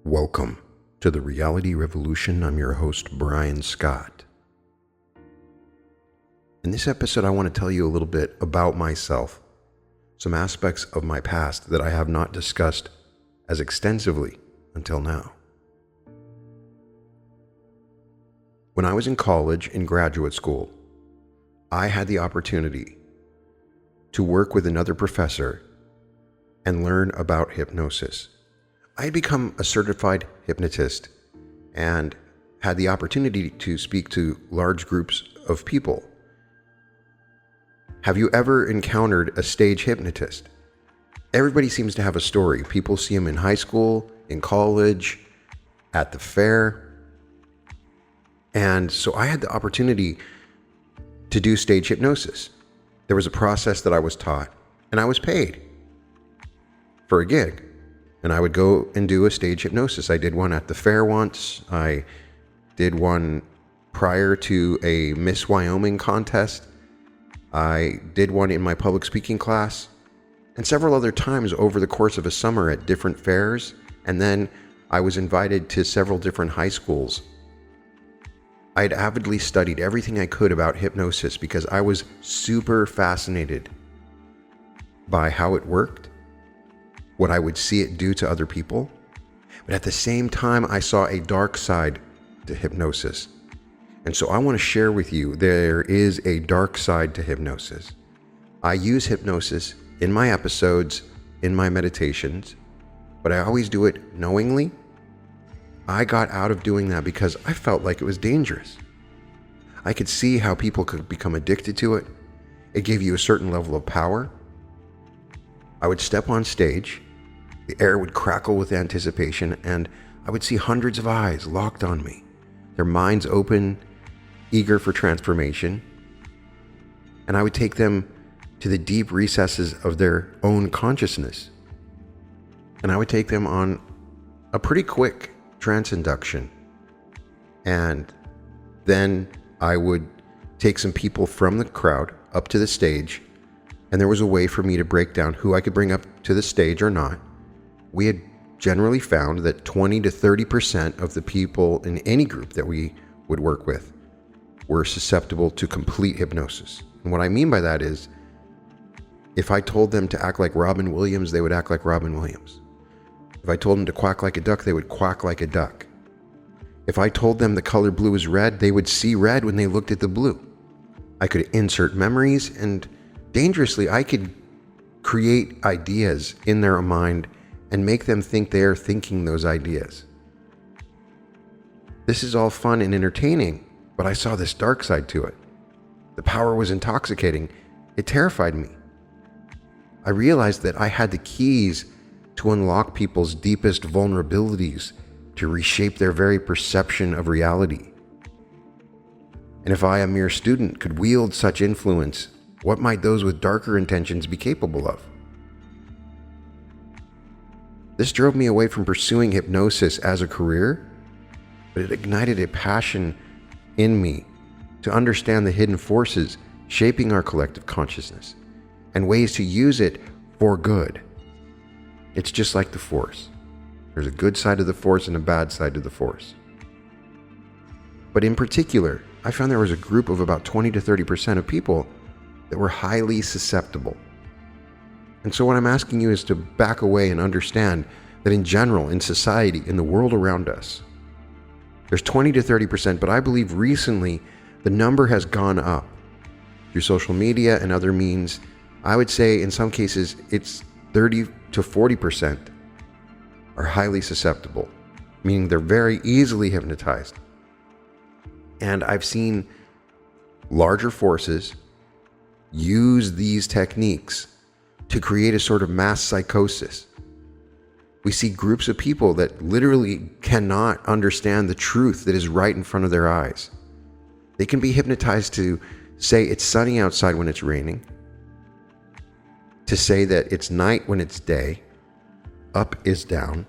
Welcome to the Reality Revolution. I'm your host, Brian Scott. In this episode, I want to tell you a little bit about myself, some aspects of my past that I have not discussed as extensively until now. When I was in college and graduate school, I had the opportunity to work with another professor and learn about hypnosis. I had become a certified hypnotist and had the opportunity to speak to large groups of people. Have you ever encountered a stage hypnotist? Everybody seems to have a story. People see them in high school, in college, at the fair. And so I had the opportunity to do stage hypnosis. There was a process that I was taught, and I was paid for a gig. And I would go and do a stage hypnosis. I did one at the fair once. I did one prior to a Miss Wyoming contest. I did one in my public speaking class, and several other times over the course of a summer at different fairs. And then I was invited to several different high schools. I had avidly studied everything I could about hypnosis because I was super fascinated by how it worked, what I would see it do to other people. But at the same time, I saw a dark side to hypnosis. And so I want to share with you, there is a dark side to hypnosis. I use hypnosis in my episodes, in my meditations, but I always do it knowingly. I got out of doing that because I felt like it was dangerous. I could see how people could become addicted to it. It gave you a certain level of power. I would step on stage, the air would crackle with anticipation, and I would see hundreds of eyes locked on me, their minds open, eager for transformation. And I would take them to the deep recesses of their own consciousness. And I would take them on a pretty quick trance induction. And then I would take some people from the crowd up to the stage, and there was a way for me to break down who I could bring up to the stage or not. We had generally found that 20 to 30% of the people in any group that we would work with were susceptible to complete hypnosis. And what I mean by that is, if I told them to act like Robin Williams, they would act like Robin Williams. If I told them to quack like a duck, they would quack like a duck. If I told them the color blue is red, they would see red when they looked at the blue. I could insert memories, and dangerously, I could create ideas in their mind and make them think they are thinking those ideas. This is all fun and entertaining, but I saw this dark side to it. The power was intoxicating. It terrified me. I realized that I had the keys to unlock people's deepest vulnerabilities, to reshape their very perception of reality. And if I, a mere student, could wield such influence, what might those with darker intentions be capable of? This drove me away from pursuing hypnosis as a career, but it ignited a passion in me to understand the hidden forces shaping our collective consciousness and ways to use it for good. It's just like the Force. There's a good side of the Force and a bad side to the Force. But in particular, I found there was a group of about 20 to 30% of people that were highly susceptible. And so what I'm asking you is to back away and understand that in general, in society, in the world around us, there's 20 to 30%, but I believe recently the number has gone up through social media and other means. I would say in some cases it's 30 to 40% are highly susceptible, meaning they're very easily hypnotized. And I've seen larger forces use these techniques to create a sort of mass psychosis. We see groups of people that literally cannot understand the truth that is right in front of their eyes. They can be hypnotized to say it's sunny outside when it's raining, to say that it's night when it's day, up is down.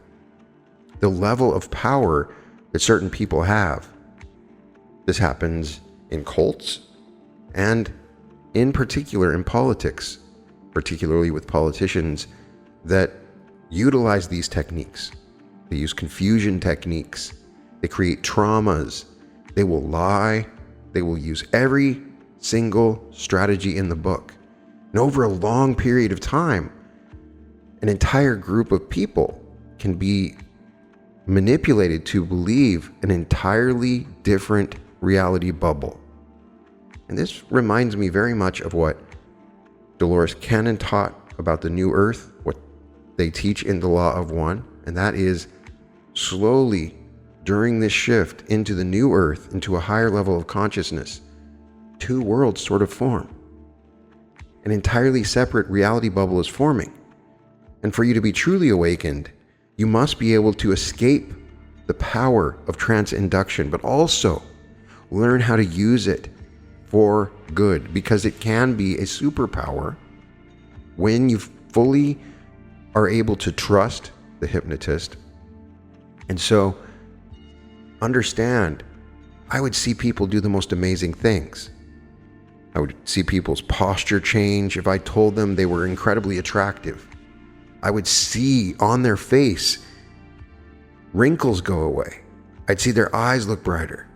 The level of power that certain people have. This happens in cults and in particular in politics, particularly with politicians that utilize these techniques They use confusion techniques. They create traumas. They will lie. They will use every single strategy in the book. And over a long period of time, an entire group of people can be manipulated to believe an entirely different reality bubble. And this reminds me very much of what Dolores Cannon taught about the New Earth, what they teach in the Law of One, and that is slowly during this shift into the New Earth, into a higher level of consciousness, two worlds sort of form. An entirely separate reality bubble is forming. And for you to be truly awakened, you must be able to escape the power of trance induction, but also learn how to use it for good, because it can be a superpower when you fully are able to trust the hypnotist. And so understand, I would see people do the most amazing things. I would see people's posture change if I told them they were incredibly attractive. I would see on their face wrinkles go away. I'd see their eyes look brighter.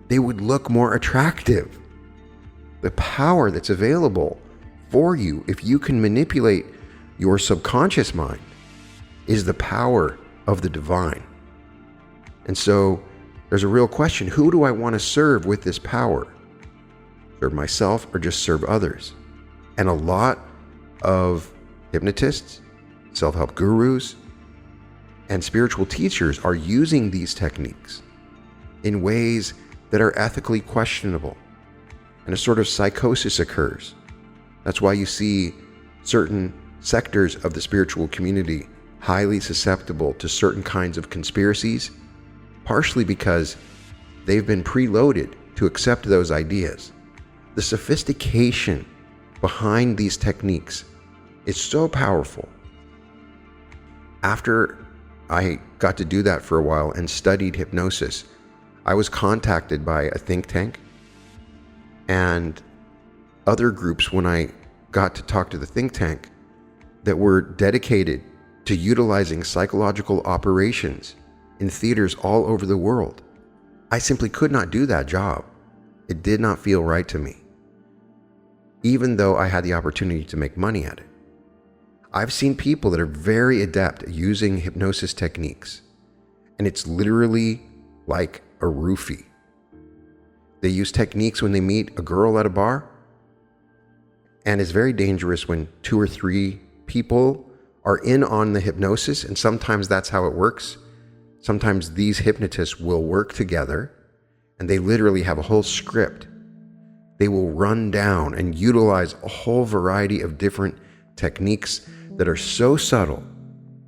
They would look more attractive. The power that's available for you, if you can manipulate your subconscious mind, is the power of the divine. And so there's a real question: who do I want to serve with this power? Serve myself or just serve others? And a lot of hypnotists, self-help gurus, and spiritual teachers are using these techniques in ways that are ethically questionable. And a sort of psychosis occurs. That's why you see certain sectors of the spiritual community highly susceptible to certain kinds of conspiracies, partially because they've been preloaded to accept those ideas. The sophistication behind these techniques is so powerful. After I got to do that for a while and studied hypnosis, I was contacted by a think tank and other groups when I got to talk to the think tank that were dedicated to utilizing psychological operations in theaters all over the world. I simply could not do that job. It did not feel right to me, even though I had the opportunity to make money at it. I've seen people that are very adept at using hypnosis techniques, and it's literally like a roofie. They use techniques when they meet a girl at a bar, and it's very dangerous when 2 or 3 people are in on the hypnosis, and sometimes that's how it works. Sometimes these hypnotists will work together, and they literally have a whole script. They will run down and utilize a whole variety of different techniques that are so subtle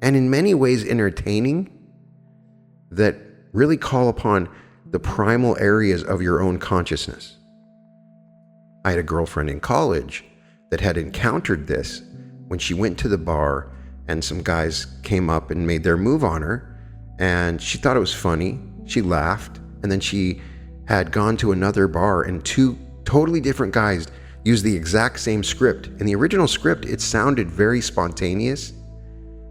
and in many ways entertaining that really call upon the primal areas of your own consciousness. I had a girlfriend in college that had encountered this when she went to the bar and some guys came up and made their move on her, and she thought it was funny. She laughed, and then she had gone to another bar and 2 totally different guys used the exact same script. In the original script, it sounded very spontaneous.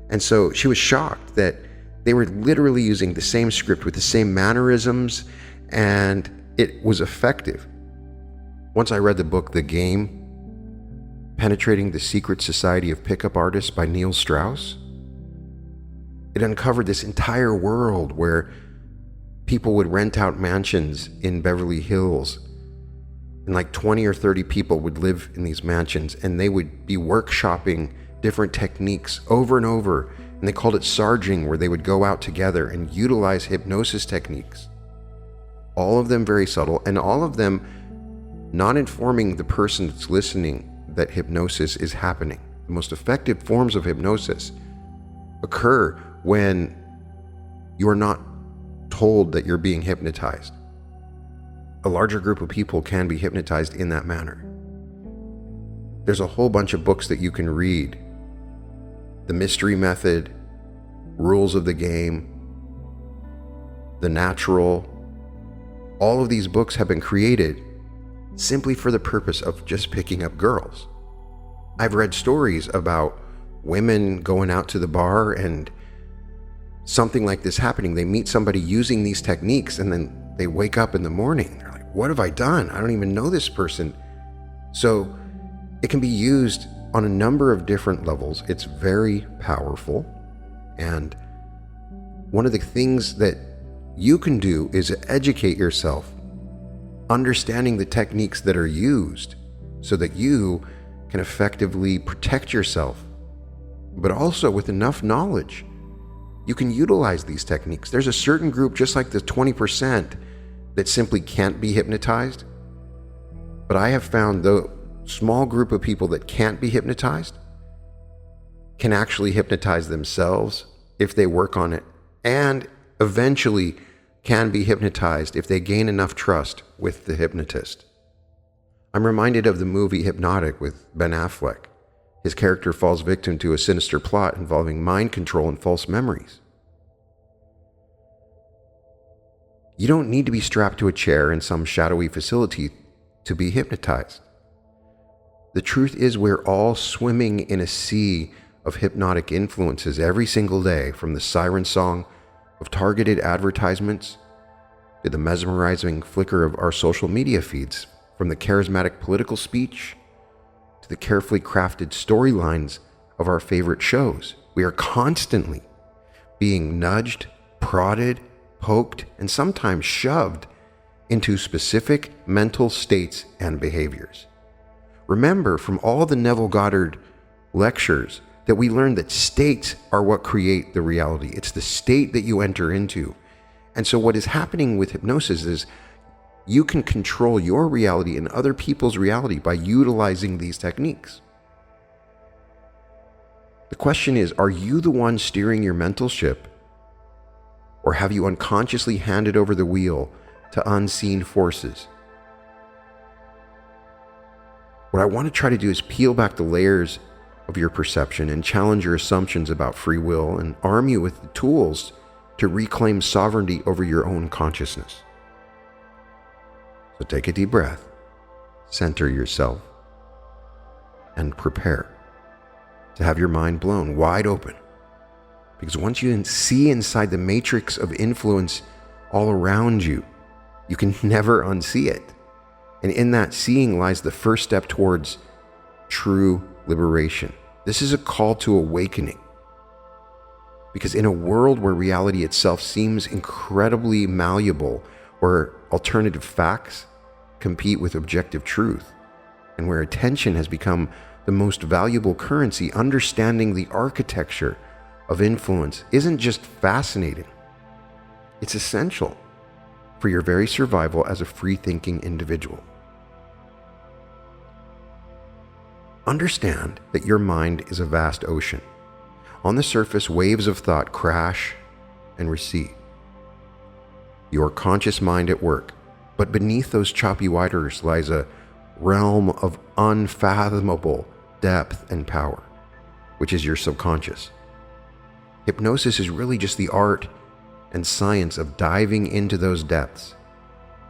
And so she was shocked that they were literally using the same script with the same mannerisms, and it was effective. Once I read the book, The Game, Penetrating the Secret Society of Pickup Artists by Neil Strauss, it uncovered this entire world where people would rent out mansions in Beverly Hills, and like 20 or 30 people would live in these mansions, and they would be workshopping different techniques over and over, and they called it sarging, where they would go out together and utilize hypnosis techniques. All of them very subtle, and all of them not informing the person that's listening that hypnosis is happening. The most effective forms of hypnosis occur when you are not told that you're being hypnotized. A larger group of people can be hypnotized in that manner. There's a whole bunch of books that you can read. The Mystery Method, Rules of the Game, The Natural. All of these books have been created simply for the purpose of just picking up girls. I've read stories about women going out to the bar and something like this happening. They meet somebody using these techniques, and then they wake up in the morning. They're like, what have I done? I don't even know this person. So it can be used on a number of different levels. It's very powerful. And one of the things that you can do is educate yourself, understanding the techniques that are used so that you can effectively protect yourself. But also with enough knowledge, you can utilize these techniques. There's a certain group, just like the 20%, that simply can't be hypnotized. But I have found the small group of people that can't be hypnotized can actually hypnotize themselves if they work on it, and eventually can be hypnotized if they gain enough trust with the hypnotist. I'm reminded of the movie Hypnotic with Ben Affleck. His character falls victim to a sinister plot involving mind control and false memories. You don't need to be strapped to a chair in some shadowy facility to be hypnotized. The truth is, we're all swimming in a sea of hypnotic influences every single day, from the siren song of targeted advertisements to the mesmerizing flicker of our social media feeds, from the charismatic political speech to the carefully crafted storylines of our favorite shows. We are constantly being nudged, prodded, poked, and sometimes shoved into specific mental states and behaviors. Remember from all the Neville Goddard lectures that we learned that states are what create the reality. It's the state that you enter into. And so what is happening with hypnosis is you can control your reality and other people's reality by utilizing these techniques. The question is, are you the one steering your mental ship, or have you unconsciously handed over the wheel to unseen forces? What I want to try to do is peel back the layers of your perception and challenge your assumptions about free will, and arm you with the tools to reclaim sovereignty over your own consciousness. So take a deep breath, center yourself, and prepare to have your mind blown wide open. Because once you see inside the matrix of influence all around you, you can never unsee it. And in that seeing lies the first step towards true liberation. This is a call to awakening. Because in a world where reality itself seems incredibly malleable, where alternative facts compete with objective truth, and where attention has become the most valuable currency, understanding the architecture of influence isn't just fascinating, it's essential for your very survival as a free-thinking individual. Understand that your mind is a vast ocean. On the surface, waves of thought crash and recede. Your conscious mind at work, but beneath those choppy waters lies a realm of unfathomable depth and power, which is your subconscious. Hypnosis is really just the art and science of diving into those depths,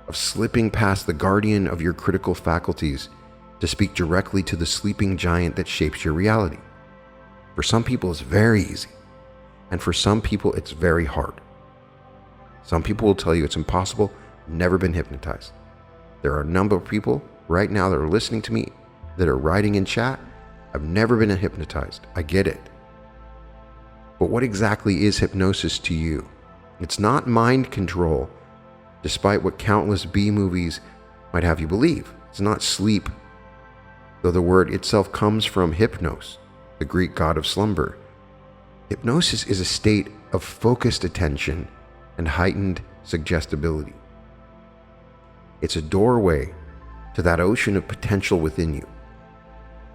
of slipping past the guardian of your critical faculties to speak directly to the sleeping giant that shapes your reality. For some people, it's very easy, and for some people, it's very hard. Some people will tell you it's impossible, never been hypnotized. There are a number of people right now that are listening to me that are writing in chat, I've never been hypnotized. I get it. But what exactly is hypnosis to you? It's not mind control, despite what countless B movies might have you believe. It's not sleep, though the word itself comes from hypnos, the Greek god of slumber. Hypnosis is a state of focused attention and heightened suggestibility. It's a doorway to that ocean of potential within you,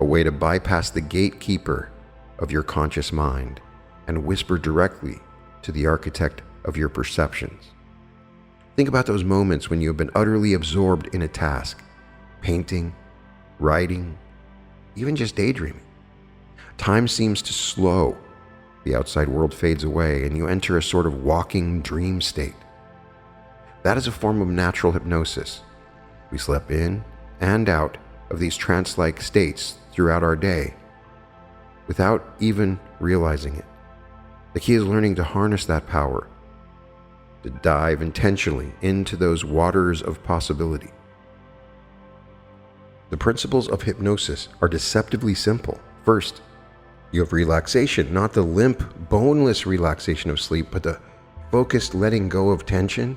a way to bypass the gatekeeper of your conscious mind and whisper directly to the architect of your perceptions. Think about those moments when you have been utterly absorbed in a task, painting, writing, even just daydreaming. Time seems to slow, the outside world fades away, and you enter a sort of walking dream state. That is a form of natural hypnosis. We slip in and out of these trance-like states throughout our day without even realizing it. The key is learning to harness that power, to dive intentionally into those waters of possibility. The principles of hypnosis are deceptively simple. First, you have relaxation, not the limp, boneless relaxation of sleep, but the focused letting go of tension,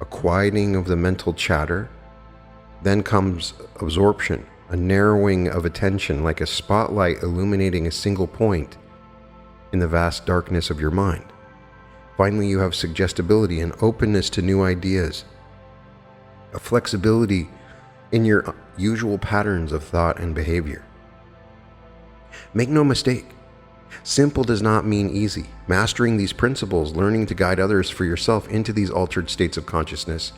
a quieting of the mental chatter. Then comes absorption, a narrowing of attention like a spotlight illuminating a single point in the vast darkness of your mind. Finally, you have suggestibility, an openness to new ideas, a flexibility in your usual patterns of thought and behavior. Make no mistake, simple does not mean easy. Mastering these principles, learning to guide others for yourself into these altered states of consciousness,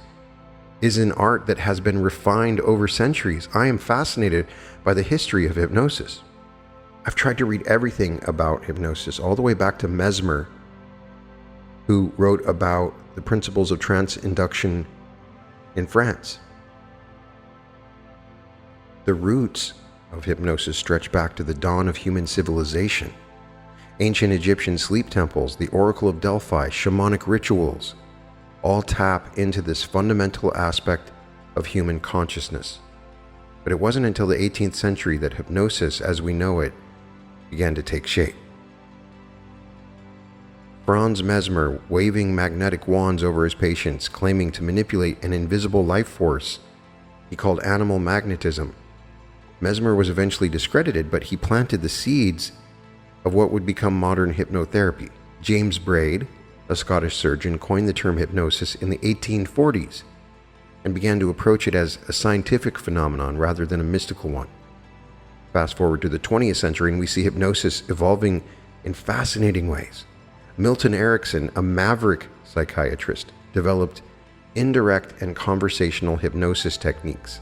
is an art that has been refined over centuries. I am fascinated by the history of hypnosis. I've tried to read everything about hypnosis, all the way back to Mesmer, who wrote about the principles of trance induction in France. The roots of hypnosis stretch back to the dawn of human civilization. Ancient Egyptian sleep temples, the Oracle of Delphi, shamanic rituals, all tap into this fundamental aspect of human consciousness. But it wasn't until the 18th century that hypnosis, as we know it, began to take shape. Franz Mesmer, waving magnetic wands over his patients, claiming to manipulate an invisible life force he called animal magnetism. Mesmer was eventually discredited, but he planted the seeds of what would become modern hypnotherapy. James Braid, a Scottish surgeon, coined the term hypnosis in the 1840s and began to approach it as a scientific phenomenon rather than a mystical one. Fast forward to the 20th century and we see hypnosis evolving in fascinating ways. Milton Erickson, a maverick psychiatrist, developed indirect and conversational hypnosis techniques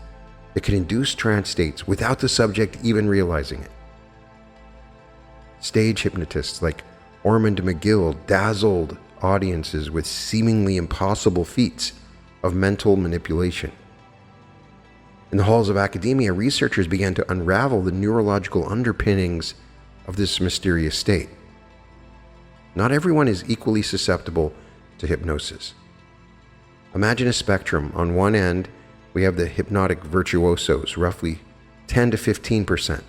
that can induce trance states without the subject even realizing it. Stage hypnotists like Ormond McGill dazzled audiences with seemingly impossible feats of mental manipulation. In the halls of academia, researchers began to unravel the neurological underpinnings of this mysterious state. Not everyone is equally susceptible to hypnosis. Imagine a spectrum. On one end, we have the hypnotic virtuosos, roughly 10 to 15%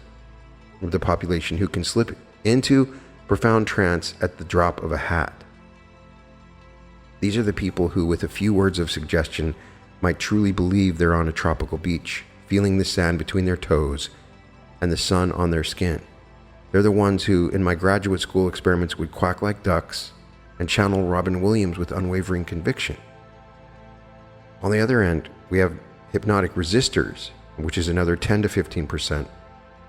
of the population who can slip into profound trance at the drop of a hat. These are the people who, with a few words of suggestion, might truly believe they're on a tropical beach, feeling the sand between their toes and the sun on their skin. They're the ones who, in my graduate school experiments, would quack like ducks and channel Robin Williams with unwavering conviction. On the other end, we have hypnotic resistors, which is another 10 to 15%,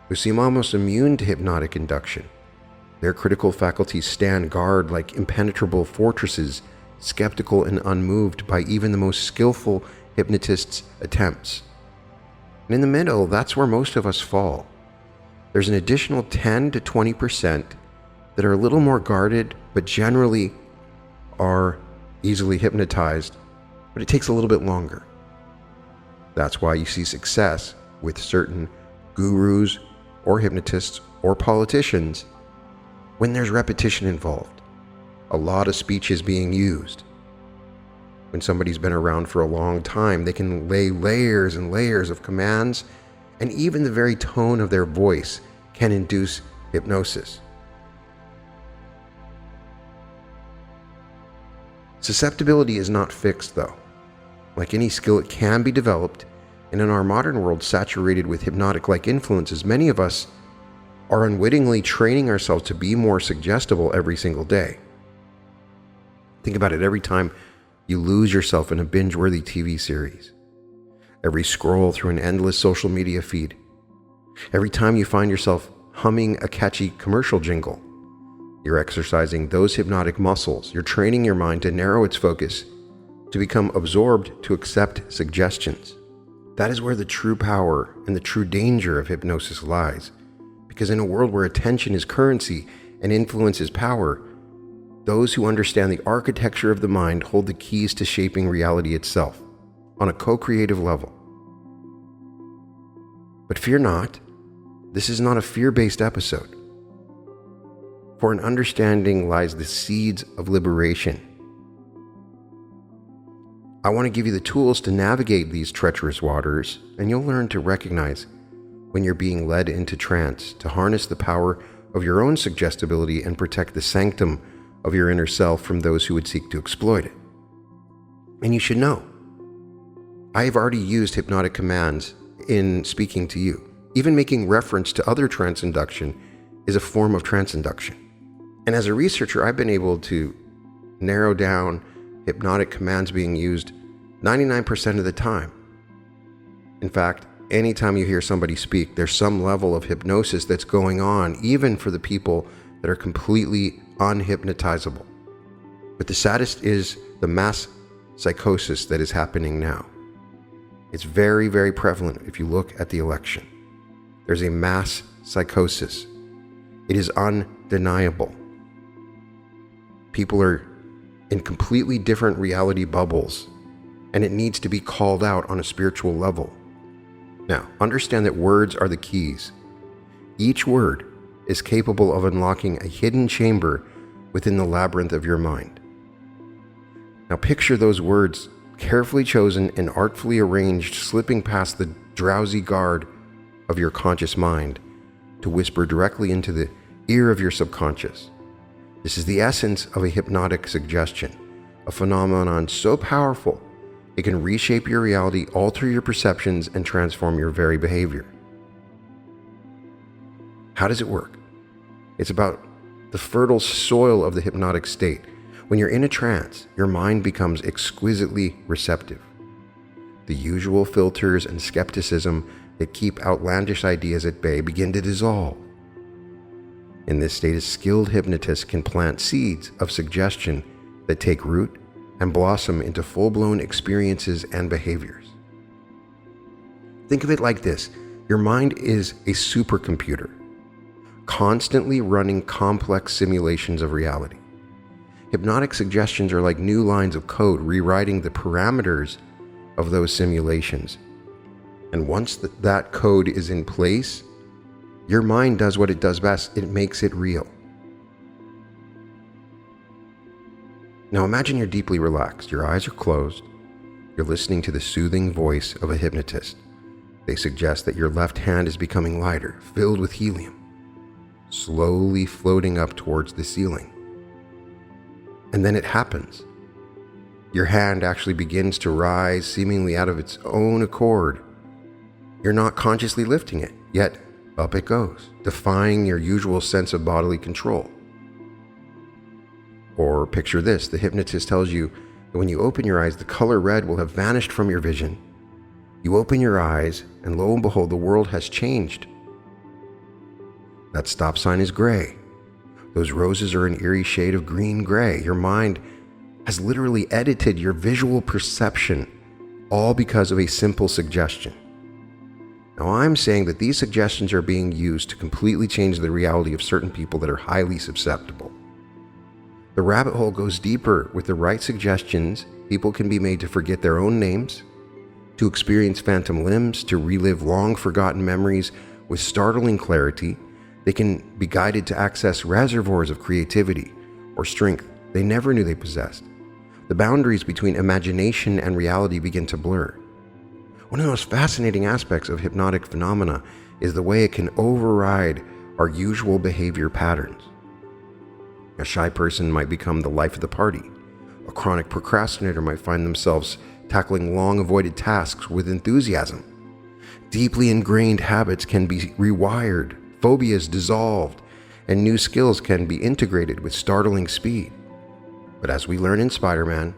who seem almost immune to hypnotic induction. Their critical faculties stand guard like impenetrable fortresses, skeptical and unmoved by even the most skillful hypnotist's attempts. And in the middle, that's where most of us fall. There's an additional 10 to 20% that are a little more guarded, but generally are easily hypnotized, but it takes a little bit longer. That's why you see success with certain gurus or hypnotists or politicians when there's repetition involved. A lot of speech is being used. When somebody's been around for a long time, they can lay layers and layers of commands, and even the very tone of their voice can induce hypnosis. Susceptibility is not fixed, though. Like any skill, it can be developed, and in our modern world saturated with hypnotic-like influences, many of us are unwittingly training ourselves to be more suggestible every single day. Think about it. Every time you lose yourself in a binge-worthy TV series, every scroll through an endless social media feed, every time you find yourself humming a catchy commercial jingle, you're exercising those hypnotic muscles. You're training your mind to narrow its focus, to become absorbed, to accept suggestions. That is where the true power and the true danger of hypnosis lies. Because in a world where attention is currency and influence is power, those who understand the architecture of the mind hold the keys to shaping reality itself on a co-creative level. But fear not, this is not a fear-based episode. For in understanding lies the seeds of liberation. I want to give you the tools to navigate these treacherous waters, and you'll learn to recognize when you're being led into trance, to harness the power of your own suggestibility and protect the sanctum of your inner self from those who would seek to exploit it. And you should know, I have already used hypnotic commands in speaking to you. Even making reference to other trance induction is a form of trance induction. And as a researcher, I've been able to narrow down hypnotic commands being used 99% of the time. In fact, anytime you hear somebody speak, there's some level of hypnosis that's going on, even for the people that are completely unhypnotizable. But the saddest is the mass psychosis that is happening now. It's very, very prevalent if you look at the election. There's a mass psychosis. It is undeniable. People are in completely different reality bubbles, and it needs to be called out on a spiritual level. Now, understand that words are the keys. Each word is capable of unlocking a hidden chamber within the labyrinth of your mind. Now, picture those words carefully chosen and artfully arranged, slipping past the drowsy guard of your conscious mind to whisper directly into the ear of your subconscious. This is the essence of a hypnotic suggestion, a phenomenon so powerful it can reshape your reality, alter your perceptions, and transform your very behavior. How does it work? It's about the fertile soil of the hypnotic state. When you're in a trance, your mind becomes exquisitely receptive. The usual filters and skepticism that keep outlandish ideas at bay begin to dissolve. In this state, a skilled hypnotist can plant seeds of suggestion that take root and blossom into full-blown experiences and behaviors. Think of it like this. Your mind is a supercomputer, constantly running complex simulations of reality. Hypnotic suggestions are like new lines of code rewriting the parameters of those simulations. And once that code is in place, your mind does what it does best. It makes it real. Now imagine you're deeply relaxed. Your eyes are closed. You're listening to the soothing voice of a hypnotist. They suggest that your left hand is becoming lighter, filled with helium, slowly floating up towards the ceiling. And then it happens. Your hand actually begins to rise seemingly out of its own accord. You're not consciously lifting it, yet up it goes, defying your usual sense of bodily control. Or picture this, the hypnotist tells you that when you open your eyes, the color red will have vanished from your vision. You open your eyes, and lo and behold, the world has changed. That stop sign is gray. Those roses are an eerie shade of green-gray. Your mind has literally edited your visual perception, all because of a simple suggestion. Now, I'm saying that these suggestions are being used to completely change the reality of certain people that are highly susceptible. The rabbit hole goes deeper. With the right suggestions, people can be made to forget their own names, to experience phantom limbs, to relive long-forgotten memories with startling clarity. They can be guided to access reservoirs of creativity or strength they never knew they possessed. The boundaries between imagination and reality begin to blur. One of the most fascinating aspects of hypnotic phenomena is the way it can override our usual behavior patterns. A shy person might become the life of the party. A chronic procrastinator might find themselves tackling long-avoided tasks with enthusiasm. Deeply ingrained habits can be rewired, phobias dissolved, and new skills can be integrated with startling speed. But as we learn in Spider-Man,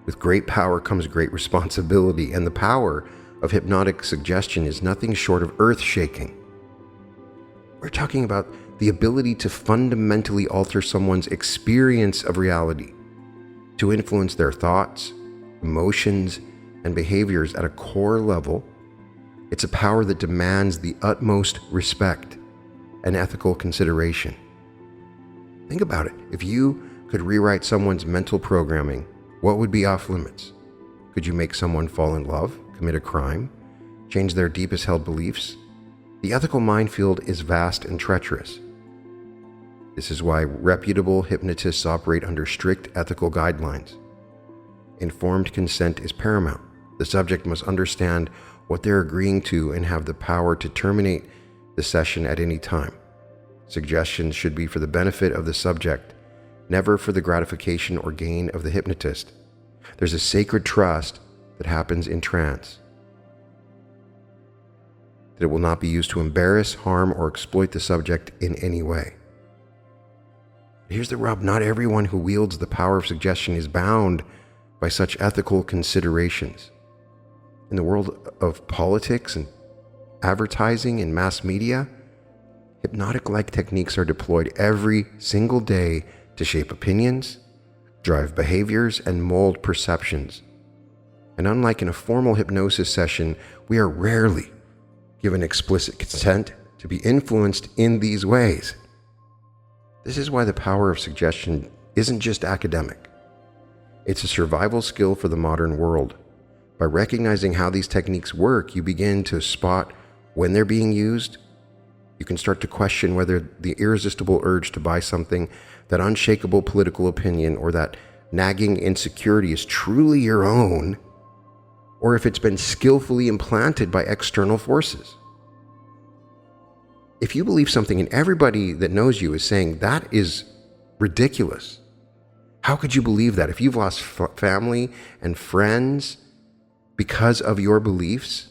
with great power comes great responsibility, and the power of hypnotic suggestion is nothing short of earth-shaking. We're talking about the ability to fundamentally alter someone's experience of reality, to influence their thoughts, emotions, and behaviors at a core level. It's a power that demands the utmost respect and ethical consideration. Think about it. If you could rewrite someone's mental programming, what would be off limits? Could you make someone fall in love, commit a crime, change their deepest held beliefs? The ethical minefield is vast and treacherous. This is why reputable hypnotists operate under strict ethical guidelines. Informed consent is paramount. The subject must understand what they're agreeing to and have the power to terminate the session at any time. Suggestions should be for the benefit of the subject, never for the gratification or gain of the hypnotist. There's a sacred trust that happens in trance, that it will not be used to embarrass, harm, or exploit the subject in any way. Here's the rub: not everyone who wields the power of suggestion is bound by such ethical considerations. In the world of politics and advertising and mass media, hypnotic-like techniques are deployed every single day to shape opinions, drive behaviors, and mold perceptions. And unlike in a formal hypnosis session, we are rarely given explicit consent to be influenced in these ways. This is why the power of suggestion isn't just academic. It's a survival skill for the modern world. By recognizing how these techniques work, you begin to spot when they're being used. You can start to question whether the irresistible urge to buy something, that unshakable political opinion, or that nagging insecurity is truly your own, or if it's been skillfully implanted by external forces. If you believe something and everybody that knows you is saying that is ridiculous, how could you believe that? If you've lost family and friends because of your beliefs,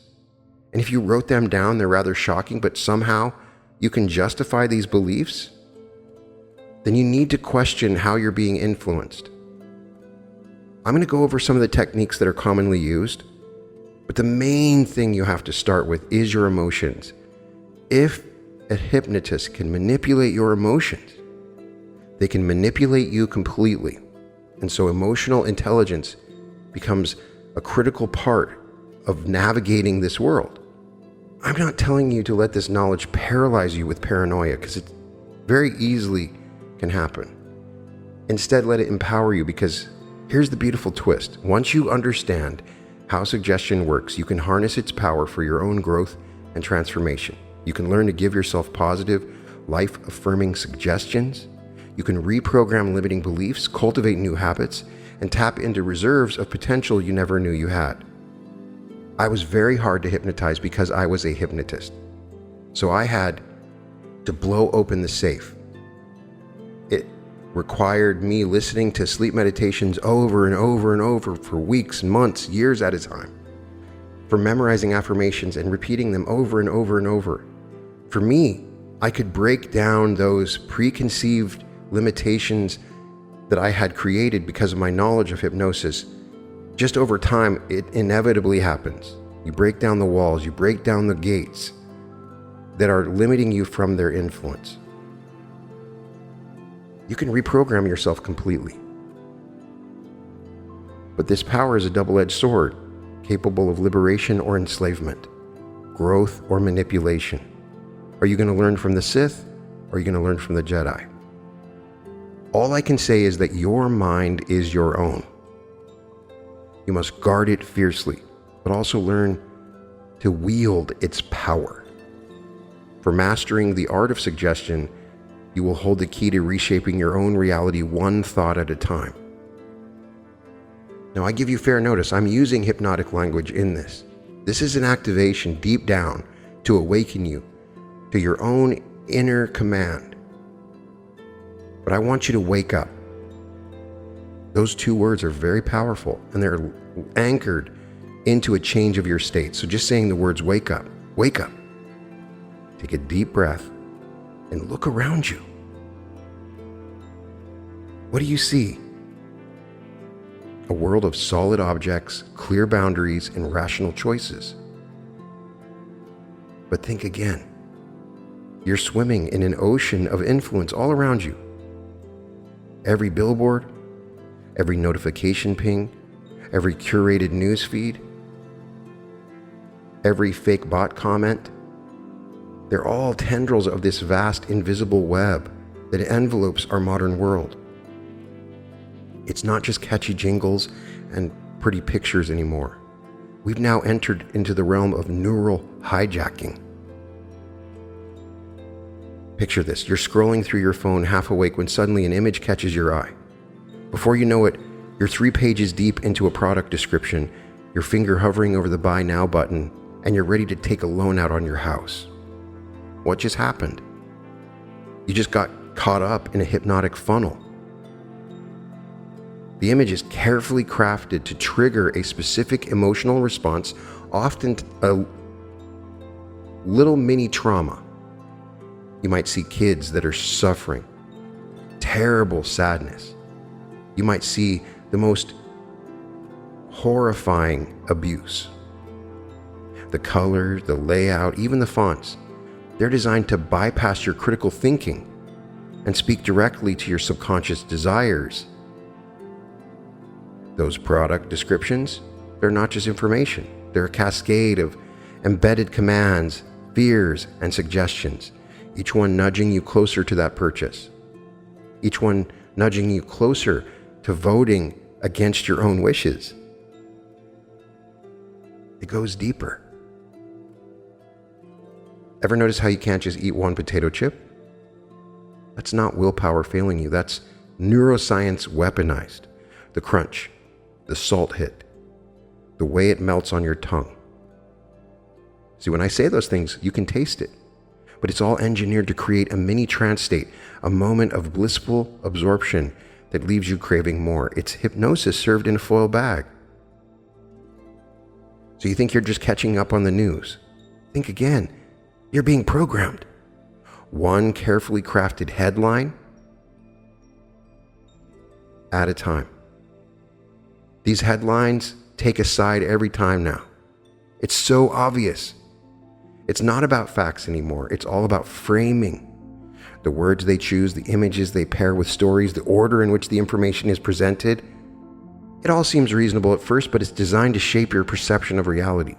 and if you wrote them down, they're rather shocking, but somehow you can justify these beliefs, then you need to question how you're being influenced. I'm going to go over some of the techniques that are commonly used, but the main thing you have to start with is your emotions. If a hypnotist can manipulate your emotions, they can manipulate you completely. And so emotional intelligence becomes a critical part of navigating this world. I'm not telling you to let this knowledge paralyze you with paranoia, because it very easily can happen. Instead, let it empower you, because here's the beautiful twist. Once you understand how suggestion works, you can harness its power for your own growth and transformation. You can learn to give yourself positive, life-affirming suggestions. You can reprogram limiting beliefs, cultivate new habits, and tap into reserves of potential you never knew you had. I was very hard to hypnotize because I was a hypnotist. So I had to blow open the safe. It required me listening to sleep meditations over and over and over for weeks, months, years at a time. For memorizing affirmations and repeating them over and over and over. For me, I could break down those preconceived limitations that I had created because of my knowledge of hypnosis. Just over time, it inevitably happens. You break down the walls, you break down the gates that are limiting you from their influence. You can reprogram yourself completely. But this power is a double-edged sword, capable of liberation or enslavement, growth or manipulation. Are you going to learn from the Sith, or are you going to learn from the Jedi? All I can say is that your mind is your own. You must guard it fiercely, but also learn to wield its power. For mastering the art of suggestion, you will hold the key to reshaping your own reality one thought at a time. Now, I give you fair notice, I'm using hypnotic language in this. This is an activation deep down to awaken you to your own inner command. But I want you to wake up. Those two words are very powerful, and they're anchored into a change of your state. So just saying the words, wake up, wake up. Take a deep breath and look around you. What do you see? A world of solid objects, clear boundaries, and rational choices. But think again. You're swimming in an ocean of influence all around you. Every billboard, every notification ping, every curated news feed, every fake bot comment, they're all tendrils of this vast invisible web that envelopes our modern world. It's not just catchy jingles and pretty pictures anymore. We've now entered into the realm of neural hijacking. Picture this. You're scrolling through your phone half awake when suddenly an image catches your eye. Before you know it, you're 3 pages deep into a product description, your finger hovering over the Buy Now button, and you're ready to take a loan out on your house. What just happened? You just got caught up in a hypnotic funnel. The image is carefully crafted to trigger a specific emotional response, often a little mini trauma. You might see kids that are suffering, terrible sadness. You might see the most horrifying abuse. The colors, the layout, even the fonts, they're designed to bypass your critical thinking and speak directly to your subconscious desires. Those product descriptions, they're not just information. They're a cascade of embedded commands, fears, and suggestions, each one nudging you closer to that purchase. Each one nudging you closer to voting against your own wishes. It goes deeper. Ever notice how you can't just eat one potato chip? That's not willpower failing you. That's neuroscience weaponized. The crunch, the salt hit, the way it melts on your tongue. See, when I say those things, you can taste it. But it's all engineered to create a mini trance state, a moment of blissful absorption that leaves you craving more. It's hypnosis served in a foil bag. So you think you're just catching up on the news. Think again. You're being programmed. One carefully crafted headline at a time. These headlines take a side every time now. It's so obvious. It's not about facts anymore. It's all about framing. The words they choose, the images they pair with stories, the order in which the information is presented. It all seems reasonable at first, but it's designed to shape your perception of reality.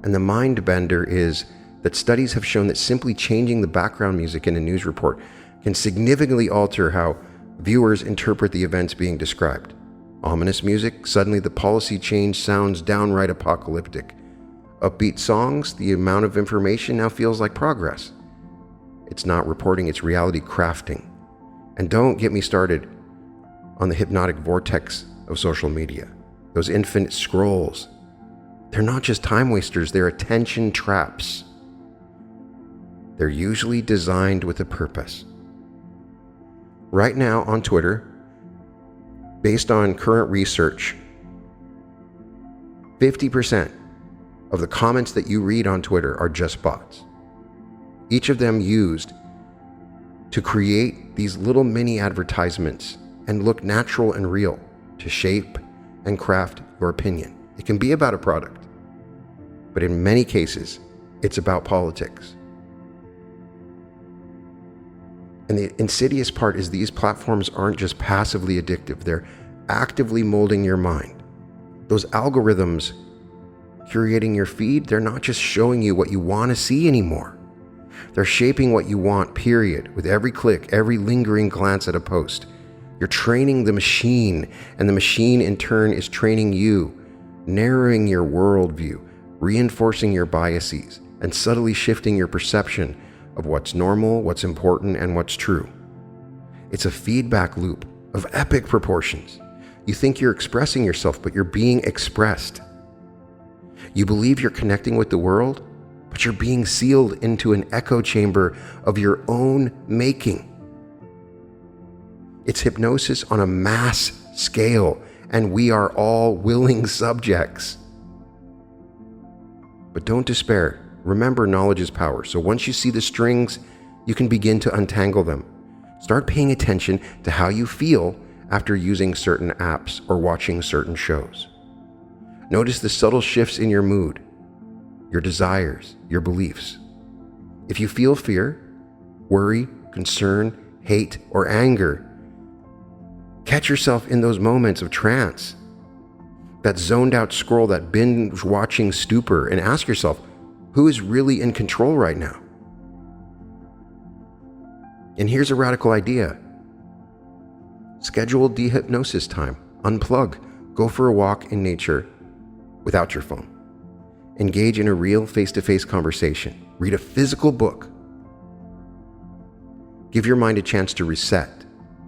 And the mind bender is that studies have shown that simply changing the background music in a news report can significantly alter how viewers interpret the events being described. Ominous music, suddenly the policy change sounds downright apocalyptic. Upbeat songs, the amount of information now feels like progress. It's not reporting, it's reality crafting. And don't get me started on the hypnotic vortex of social media. Those infinite scrolls. They're not just time wasters, they're attention traps. They're usually designed with a purpose. Right now on Twitter, based on current research, 50% of the comments that you read on Twitter are just bots. Each of them used to create these little mini advertisements and look natural and real to shape and craft your opinion. It can be about a product, but in many cases, it's about politics. And the insidious part is these platforms aren't just passively addictive, they're actively molding your mind. Those algorithms curating your feed, they're not just showing you what you want to see anymore. They're shaping what you want, period, with every click, every lingering glance at a post. You're training the machine, and the machine in turn is training you, narrowing your worldview, reinforcing your biases, and subtly shifting your perception of what's normal, what's important, and what's true. It's a feedback loop of epic proportions. You think you're expressing yourself, but you're being expressed. You believe you're connecting with the world, but you're being sealed into an echo chamber of your own making. It's hypnosis on a mass scale, and we are all willing subjects. But don't despair. Remember, knowledge is power. So once you see the strings, you can begin to untangle them. Start paying attention to how you feel after using certain apps or watching certain shows. Notice the subtle shifts in your mood, your desires, your beliefs. If you feel fear, worry, concern, hate, or anger, catch yourself in those moments of trance, that zoned out scroll, that binge watching stupor, and ask yourself, who is really in control right now? And here's a radical idea. Schedule dehypnosis time. Unplug. Go for a walk in nature without your phone. Engage in a real face-to-face conversation. Read a physical book. Give your mind a chance to reset,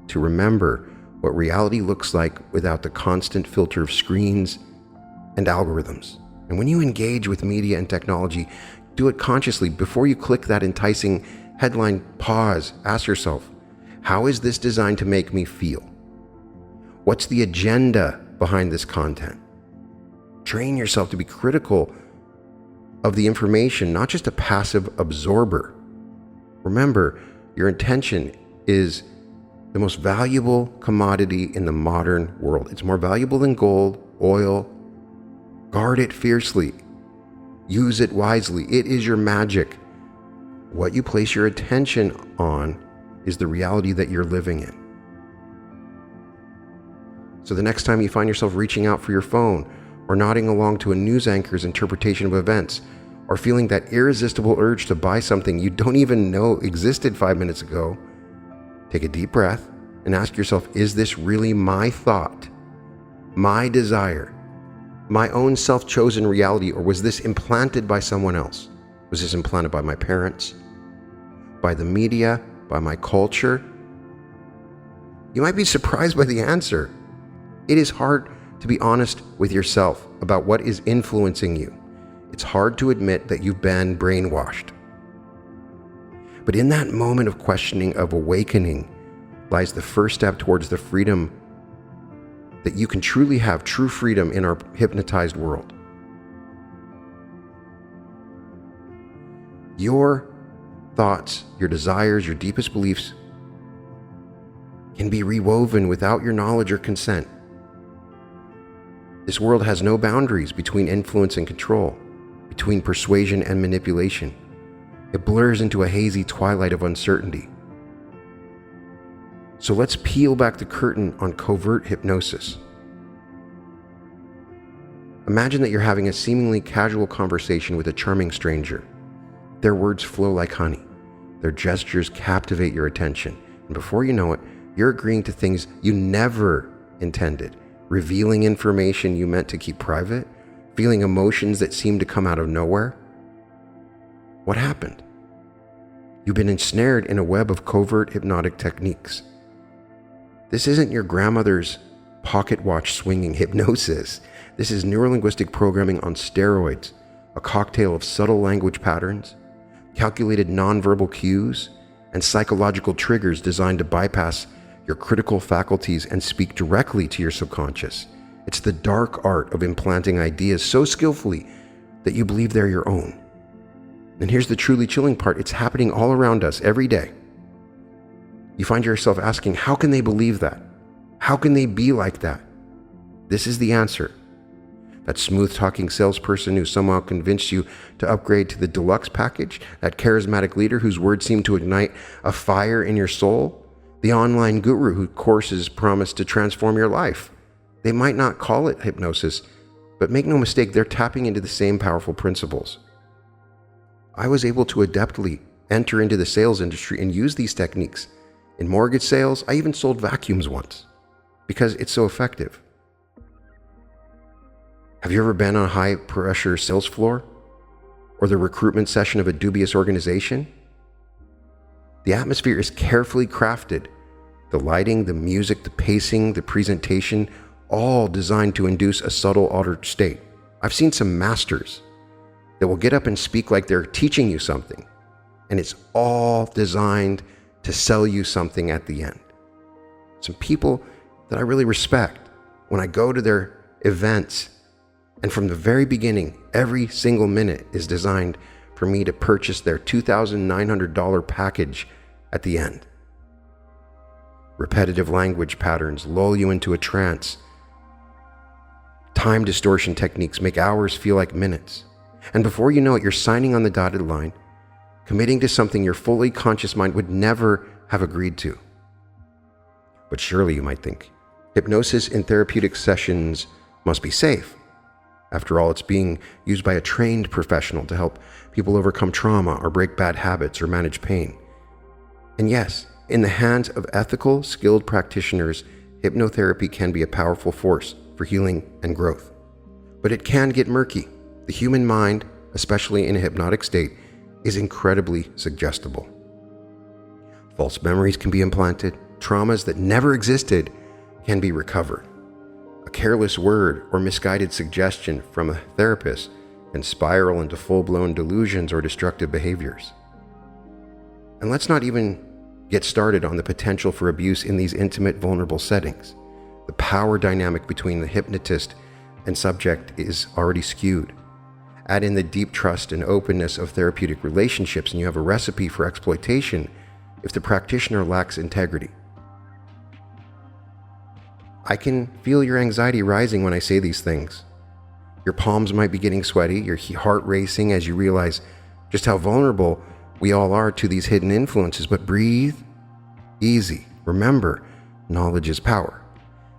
to remember what reality looks like without the constant filter of screens and algorithms. And when you engage with media and technology, do it consciously. Before you click that enticing headline, pause, ask yourself, how is this designed to make me feel? What's the agenda behind this content? Train yourself to be critical of the information, not just a passive absorber. Remember, your intention is the most valuable commodity in the modern world. It's more valuable than gold, oil. Guard it fiercely. Use it wisely. It is your magic. What you place your attention on is the reality that you're living in. So the next time you find yourself reaching out for your phone, or nodding along to a news anchor's interpretation of events, or feeling that irresistible urge to buy something you don't even know existed 5 minutes ago, take a deep breath and ask yourself, is this really my thought, my desire, my own self-chosen reality, or was this implanted by someone else? Was this implanted by my parents, by the media, by my culture? You might be surprised by the answer. It is hard to be honest with yourself about what is influencing you. It's hard to admit that you've been brainwashed. But in that moment of questioning, of awakening, lies the first step towards the freedom that you can truly have, true freedom in our hypnotized world. Your thoughts, your desires, your deepest beliefs can be rewoven without your knowledge or consent. This world has no boundaries between influence and control, between persuasion and manipulation. It blurs into a hazy twilight of uncertainty. So let's peel back the curtain on covert hypnosis. Imagine that you're having a seemingly casual conversation with a charming stranger. Their words flow like honey. Their gestures captivate your attention. And before you know it, you're agreeing to things you never intended, revealing information you meant to keep private, feeling emotions that seem to come out of nowhere. What happened? You've been ensnared in a web of covert hypnotic techniques. This isn't your grandmother's pocket watch swinging hypnosis. This is neurolinguistic programming on steroids, a cocktail of subtle language patterns, calculated nonverbal cues, and psychological triggers designed to bypass your critical faculties and speak directly to your subconscious. It's the dark art of implanting ideas so skillfully that you believe they're your own. And here's the truly chilling part. It's happening all around us every day. You find yourself asking, how can they believe that? How can they be like that? This is the answer. That smooth-talking salesperson who somehow convinced you to upgrade to the deluxe package, that charismatic leader whose words seem to ignite a fire in your soul, the online guru whose courses promise to transform your life. They might not call it hypnosis, but make no mistake, they're tapping into the same powerful principles. I was able to adeptly enter into the sales industry and use these techniques. In mortgage sales, I even sold vacuums once because it's so effective. Have you ever been on a high-pressure sales floor or the recruitment session of a dubious organization? The atmosphere is carefully crafted. The lighting, the music, the pacing, the presentation, all designed to induce a subtle altered state. I've seen some masters that will get up and speak like they're teaching you something, and it's all designed to sell you something at the end. Some people that I really respect, when I go to their events, and from the very beginning, every single minute is designed for me to purchase their $2,900 package at the end. Repetitive language patterns lull you into a trance. Time distortion techniques make hours feel like minutes. And before you know it, you're signing on the dotted line, committing to something your fully conscious mind would never have agreed to. But surely, you might think, hypnosis in therapeutic sessions must be safe. After all, it's being used by a trained professional to help people overcome trauma or break bad habits or manage pain. And yes, in the hands of ethical, skilled practitioners, hypnotherapy can be a powerful force for healing and growth. But it can get murky. The human mind, especially in a hypnotic state, is incredibly suggestible. False memories can be implanted. Traumas that never existed can be recovered. A careless word or misguided suggestion from a therapist can spiral into full-blown delusions or destructive behaviors. And let's not even get started on the potential for abuse in these intimate, vulnerable settings. The power dynamic between the hypnotist and subject is already skewed. Add in the deep trust and openness of therapeutic relationships, and you have a recipe for exploitation if the practitioner lacks integrity. I can feel your anxiety rising when I say these things. Your palms might be getting sweaty, your heart racing as you realize just how vulnerable we all are to these hidden influences, but breathe easy. Remember, knowledge is power.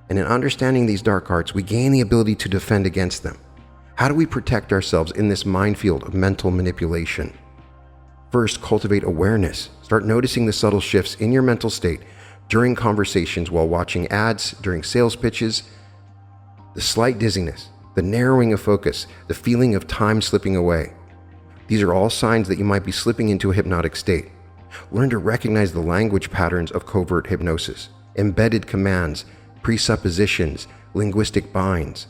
And in understanding these dark arts, we gain the ability to defend against them. How do we protect ourselves in this minefield of mental manipulation? First, cultivate awareness. Start noticing the subtle shifts in your mental state during conversations, while watching ads, during sales pitches, the slight dizziness, the narrowing of focus, the feeling of time slipping away. These are all signs that you might be slipping into a hypnotic state. Learn to recognize the language patterns of covert hypnosis, embedded commands, presuppositions, linguistic binds.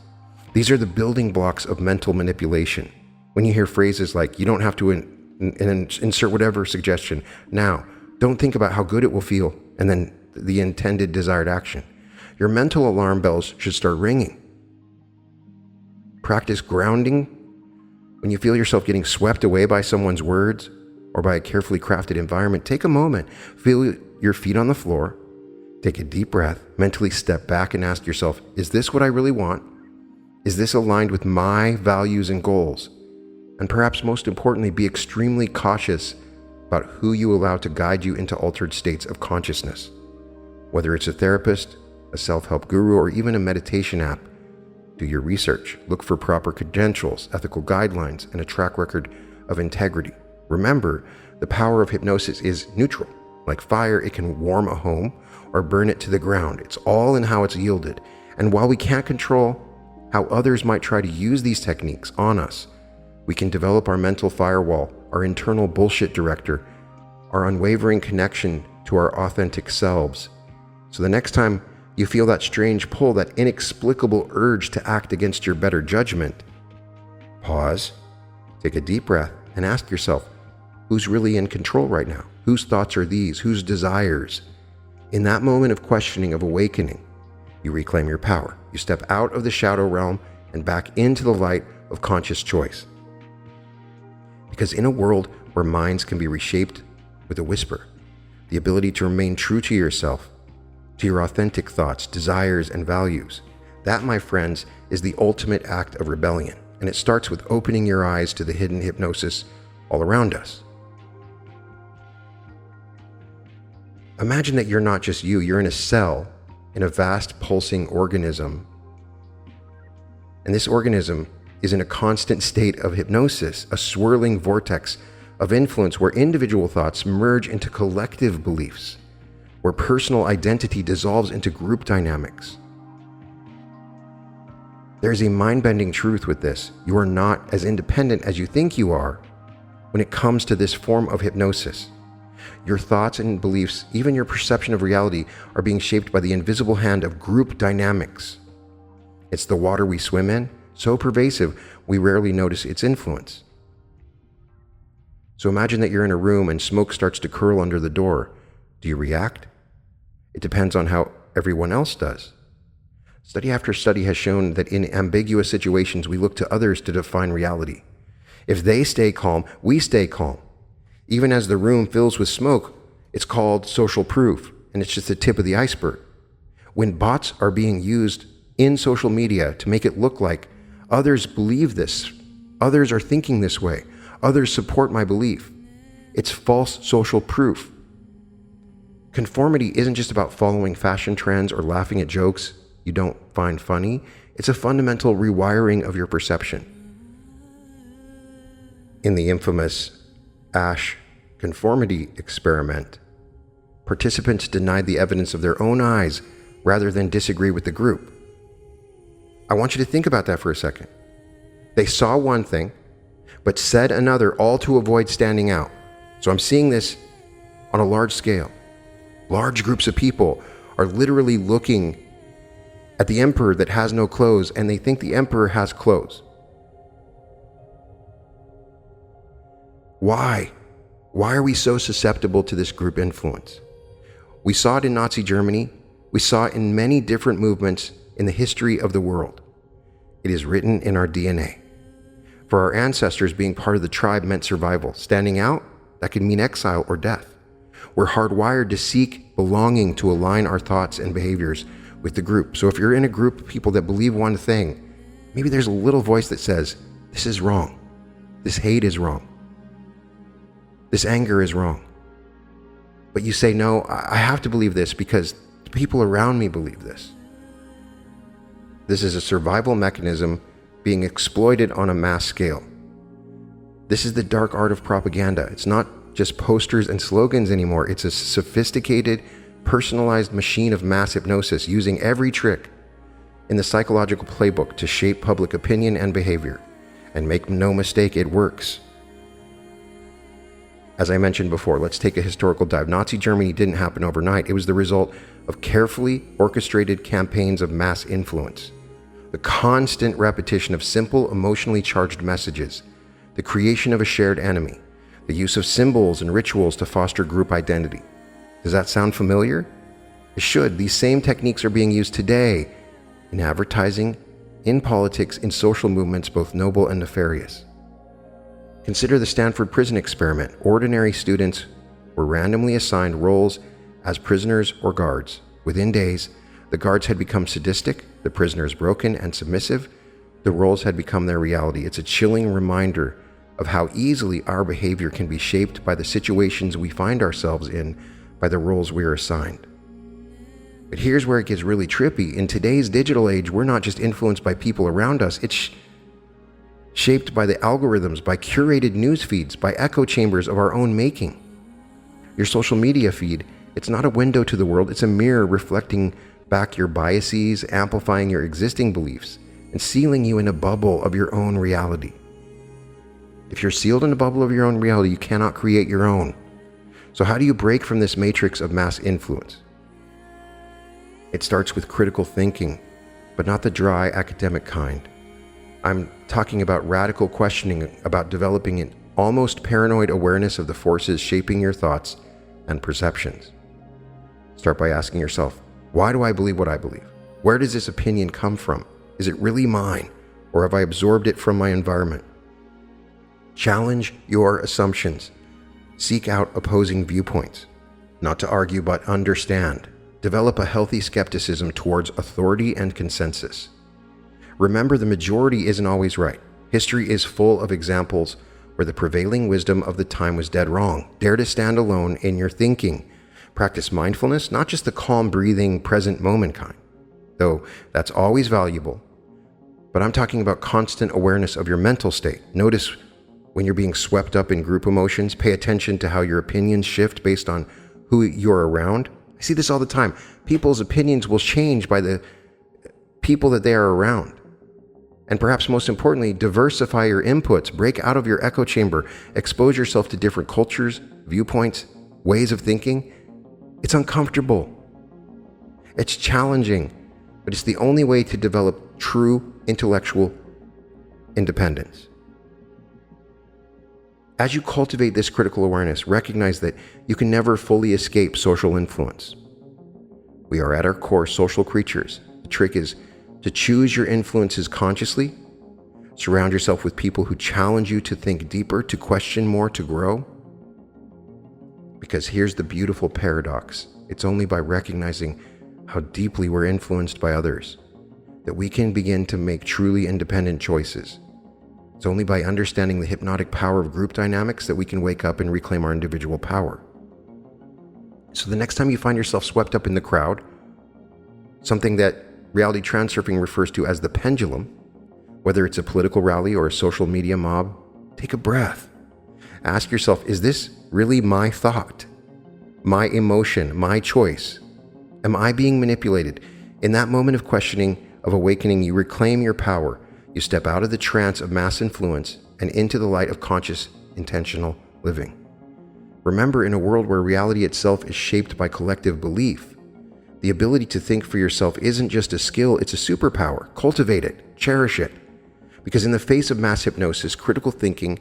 These are the building blocks of mental manipulation. When you hear phrases like, you don't have to insert whatever suggestion now, don't think about how good it will feel, and then the intended desired action, your mental alarm bells should start ringing. Practice grounding. When you feel yourself getting swept away by someone's words or by a carefully crafted environment, take a moment, feel your feet on the floor, take a deep breath, mentally step back and ask yourself, is this what I really want? Is this aligned with my values and goals? And perhaps most importantly, be extremely cautious about who you allow to guide you into altered states of consciousness. Whether it's a therapist, a self-help guru, or even a meditation app, do your research. Look for proper credentials, ethical guidelines, and a track record of integrity. Remember, the power of hypnosis is neutral. Like fire, it can warm a home or burn it to the ground. It's all in how it's yielded. And while we can't control how others might try to use these techniques on us, we can develop our mental firewall, our internal bullshit director, our unwavering connection to our authentic selves. So the next time you feel that strange pull, that inexplicable urge to act against your better judgment, pause, take a deep breath, and ask yourself, who's really in control right now? Whose thoughts are these? Whose desires? In that moment of questioning, of awakening, you reclaim your power. You step out of the shadow realm and back into the light of conscious choice. Because in a world where minds can be reshaped with a whisper, the ability to remain true to yourself, to your authentic thoughts, desires, and values, that, my friends, is the ultimate act of rebellion. And it starts with opening your eyes to the hidden hypnosis all around us. Imagine that you're not just you, you're in a cell in a vast pulsing organism. And this organism is in a constant state of hypnosis, a swirling vortex of influence where individual thoughts merge into collective beliefs, where personal identity dissolves into group dynamics. There's a mind-bending truth with this. You are not as independent as you think you are when it comes to this form of hypnosis. Your thoughts and beliefs, even your perception of reality, are being shaped by the invisible hand of group dynamics. It's the water we swim in, so pervasive we rarely notice its influence. So imagine that you're in a room and smoke starts to curl under the door. Do you react? It depends on how everyone else does. Study after study has shown that in ambiguous situations, we look to others to define reality. If they stay calm, we stay calm. Even as the room fills with smoke, it's called social proof, and it's just the tip of the iceberg. When bots are being used in social media to make it look like others believe this, others are thinking this way, others support my belief, it's false social proof. Conformity isn't just about following fashion trends or laughing at jokes you don't find funny. It's a fundamental rewiring of your perception. In the infamous Ash conformity experiment, participants denied the evidence of their own eyes rather than disagree with the group. I want you to think about that for a second. They saw one thing, but said another, all to avoid standing out. So I'm seeing this on a large scale. Large groups of people are literally looking at the emperor that has no clothes, and they think the emperor has clothes. Why? Why are we so susceptible to this group influence? We saw it in Nazi Germany. We saw it in many different movements in the history of the world. It is written in our DNA. For our ancestors, being part of the tribe meant survival. Standing out, that could mean exile or death. We're hardwired to seek belonging, to align our thoughts and behaviors with the group. So if you're in a group of people that believe one thing, maybe there's a little voice that says, this is wrong. This hate is wrong. This anger is wrong. But you say, no, I have to believe this because the people around me believe this. This is a survival mechanism being exploited on a mass scale. This is the dark art of propaganda. It's not just posters and slogans anymore. It's a sophisticated, personalized machine of mass hypnosis using every trick in the psychological playbook to shape public opinion and behavior. And make no mistake, it works. As I mentioned before, let's take a historical dive. Nazi Germany didn't happen overnight. It was the result of carefully orchestrated campaigns of mass influence. The constant repetition of simple, emotionally charged messages, the creation of a shared enemy, the use of symbols and rituals to foster group identity. Does that sound familiar? It should. These same techniques are being used today in advertising, in politics, in social movements, both noble and nefarious. Consider the Stanford prison experiment. Ordinary students were randomly assigned roles as prisoners or guards. Within days, the guards had become sadistic, the prisoners broken and submissive. The roles had become their reality. It's a chilling reminder of how easily our behavior can be shaped by the situations we find ourselves in, by the roles we are assigned. But here's where it gets really trippy. In today's digital age, we're not just influenced by people around us. It's shaped by the algorithms, by curated news feeds, by echo chambers of our own making. Your social media feed, it's not a window to the world, it's a mirror reflecting back your biases, amplifying your existing beliefs, and sealing you in a bubble of your own reality. If you're sealed in a bubble of your own reality, you cannot create your own. So how do you break from this matrix of mass influence? It starts with critical thinking, but not the dry academic kind. I'm talking about radical questioning, about developing an almost paranoid awareness of the forces shaping your thoughts and perceptions. Start by asking yourself, why do I believe what I believe? Where does this opinion come from? Is it really mine, or have I absorbed it from my environment? Challenge your assumptions. Seek out opposing viewpoints. Not to argue, but understand. Develop a healthy skepticism towards authority and consensus. Remember, the majority isn't always right. History is full of examples where the prevailing wisdom of the time was dead wrong. Dare to stand alone in your thinking. Practice mindfulness, not just the calm, breathing, present moment kind, though that's always valuable. But I'm talking about constant awareness of your mental state. Notice when you're being swept up in group emotions. Pay attention to how your opinions shift based on who you're around. I see this all the time. People's opinions will change by the people that they are around. And perhaps most importantly, diversify your inputs, break out of your echo chamber, expose yourself to different cultures, viewpoints, ways of thinking. It's uncomfortable. It's challenging, but it's the only way to develop true intellectual independence. As you cultivate this critical awareness, recognize that you can never fully escape social influence. We are at our core social creatures. The trick is to choose your influences consciously. Surround yourself with people who challenge you to think deeper, to question more, to grow. Because here's the beautiful paradox. It's only by recognizing how deeply we're influenced by others that we can begin to make truly independent choices. It's only by understanding the hypnotic power of group dynamics that we can wake up and reclaim our individual power. So the next time you find yourself swept up in the crowd, something that reality transurfing refers to as the pendulum, whether it's a political rally or a social media mob, take a breath. Ask yourself, is this really my thought, my emotion, my choice? Am I being manipulated? In that moment of questioning, of awakening, you reclaim your power. You step out of the trance of mass influence and into the light of conscious, intentional living. Remember, in a world where reality itself is shaped by collective belief, the ability to think for yourself isn't just a skill, it's a superpower. Cultivate it, cherish it. Because in the face of mass hypnosis, critical thinking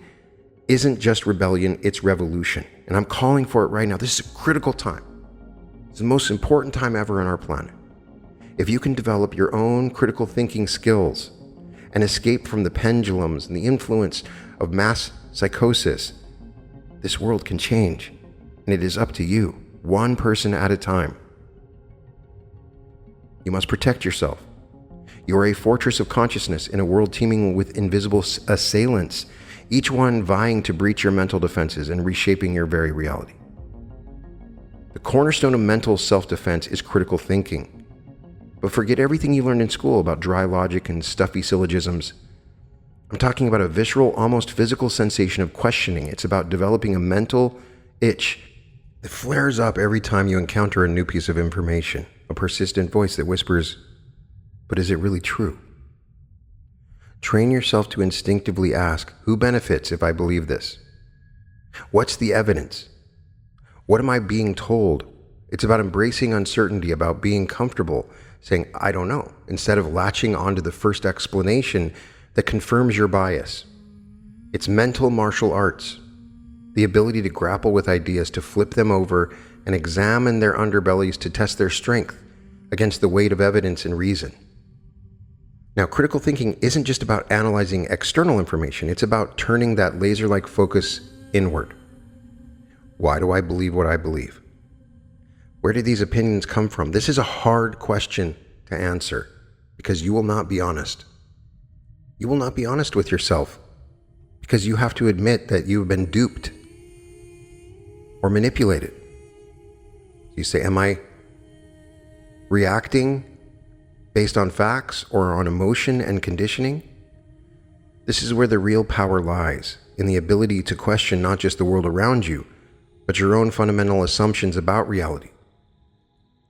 isn't just rebellion, it's revolution. And I'm calling for it right now. This is a critical time. It's the most important time ever on our planet. If you can develop your own critical thinking skills and escape from the pendulums and the influence of mass psychosis, this world can change. And it is up to you, one person at a time. You must protect yourself. You are a fortress of consciousness in a world teeming with invisible assailants, each one vying to breach your mental defenses and reshaping your very reality. The cornerstone of mental self-defense is critical thinking. But forget everything you learned in school about dry logic and stuffy syllogisms. I'm talking about a visceral, almost physical sensation of questioning. It's about developing a mental itch that flares up every time you encounter a new piece of information, a persistent voice that whispers, "But is it really true?" Train yourself to instinctively ask, who benefits if I believe this? What's the evidence? What am I being told? It's about embracing uncertainty, about being comfortable, saying, I don't know, instead of latching onto the first explanation that confirms your bias. It's mental martial arts, the ability to grapple with ideas, to flip them over and examine their underbellies to test their strength against the weight of evidence and reason. Now, critical thinking isn't just about analyzing external information, it's about turning that laser-like focus inward. Why do I believe what I believe? Where do these opinions come from? This is a hard question to answer because you will not be honest. You will not be honest with yourself because you have to admit that you've been duped or manipulated. You say, am I reacting based on facts or on emotion and conditioning? This is where the real power lies, in the ability to question not just the world around you, but your own fundamental assumptions about reality.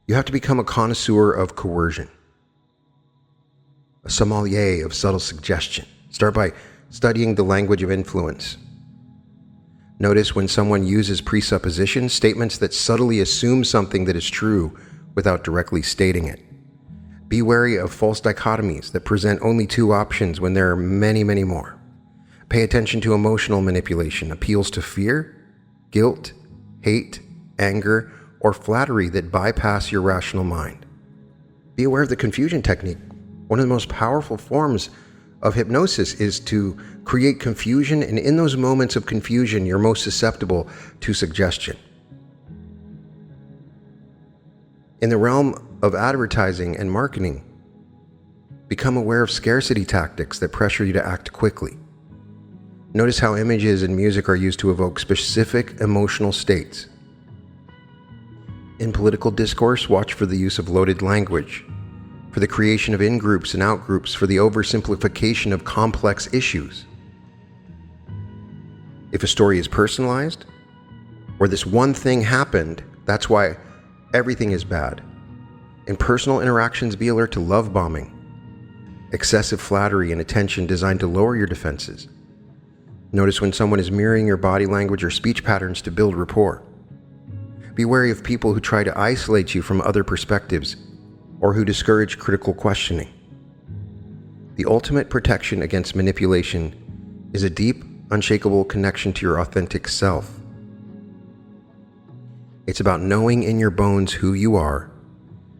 You have to become a connoisseur of coercion, a sommelier of subtle suggestion. Start by studying the language of influence. Notice when someone uses presuppositions, statements that subtly assume something that is true without directly stating it. Be wary of false dichotomies that present only two options when there are many, many more. Pay attention to emotional manipulation, appeals to fear, guilt, hate, anger, or flattery that bypass your rational mind. Be aware of the confusion technique. One of the most powerful forms of hypnosis is to create confusion, and in those moments of confusion, you're most susceptible to suggestion. In the realm of advertising and marketing, become aware of scarcity tactics that pressure you to act quickly. Notice how images and music are used to evoke specific emotional states. In political discourse, watch for the use of loaded language, for the creation of in-groups and out-groups, for the oversimplification of complex issues. If a story is personalized, or this one thing happened, that's why everything is bad. In personal interactions, be alert to love bombing, excessive flattery and attention designed to lower your defenses. Notice when someone is mirroring your body language or speech patterns to build rapport. Be wary of people who try to isolate you from other perspectives or who discourage critical questioning. The ultimate protection against manipulation is a deep, unshakable connection to your authentic self. It's about knowing in your bones who you are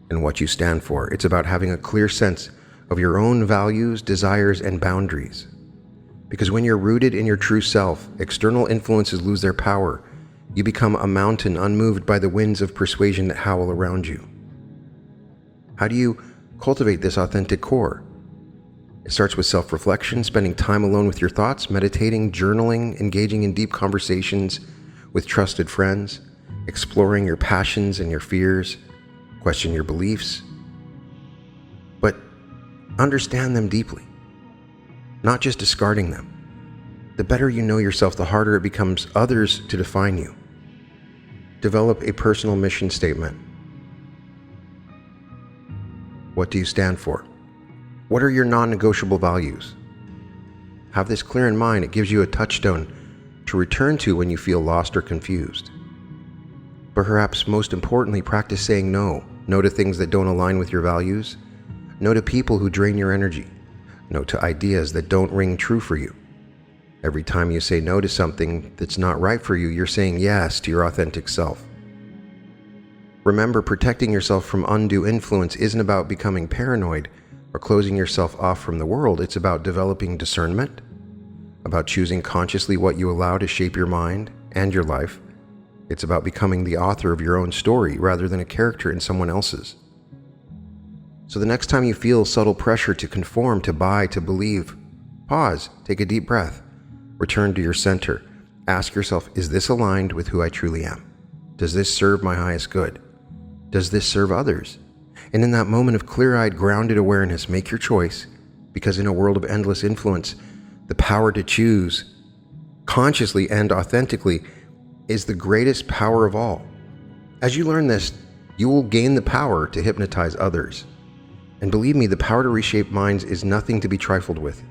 and what you stand for. It's about having a clear sense of your own values, desires, and boundaries. Because when you're rooted in your true self, external influences lose their power. You become a mountain unmoved by the winds of persuasion that howl around you. How do you cultivate this authentic core? It starts with self-reflection, spending time alone with your thoughts, meditating, journaling, engaging in deep conversations with trusted friends, exploring your passions and your fears, question your beliefs, but understand them deeply, not just discarding them. The better you know yourself, the harder it becomes others to define you. Develop a personal mission statement. What do you stand for? What are your non-negotiable values? Have this clear in mind. It gives you a touchstone to return to when you feel lost or confused. But perhaps most importantly, practice saying no. No to things that don't align with your values. No to people who drain your energy. No to ideas that don't ring true for you. Every time you say no to something that's not right for you, you're saying yes to your authentic self. Remember, protecting yourself from undue influence isn't about becoming paranoid or closing yourself off from the world. It's about developing discernment, about choosing consciously what you allow to shape your mind and your life. It's about becoming the author of your own story rather than a character in someone else's. So the next time you feel subtle pressure to conform, to buy, to believe, pause, take a deep breath, return to your center. Ask yourself, is this aligned with who I truly am? Does this serve my highest good? Does this serve others? And in that moment of clear-eyed, grounded awareness, make your choice, because in a world of endless influence, the power to choose consciously and authentically is the greatest power of all. As you learn this, you will gain the power to hypnotize others. And believe me, the power to reshape minds is nothing to be trifled with.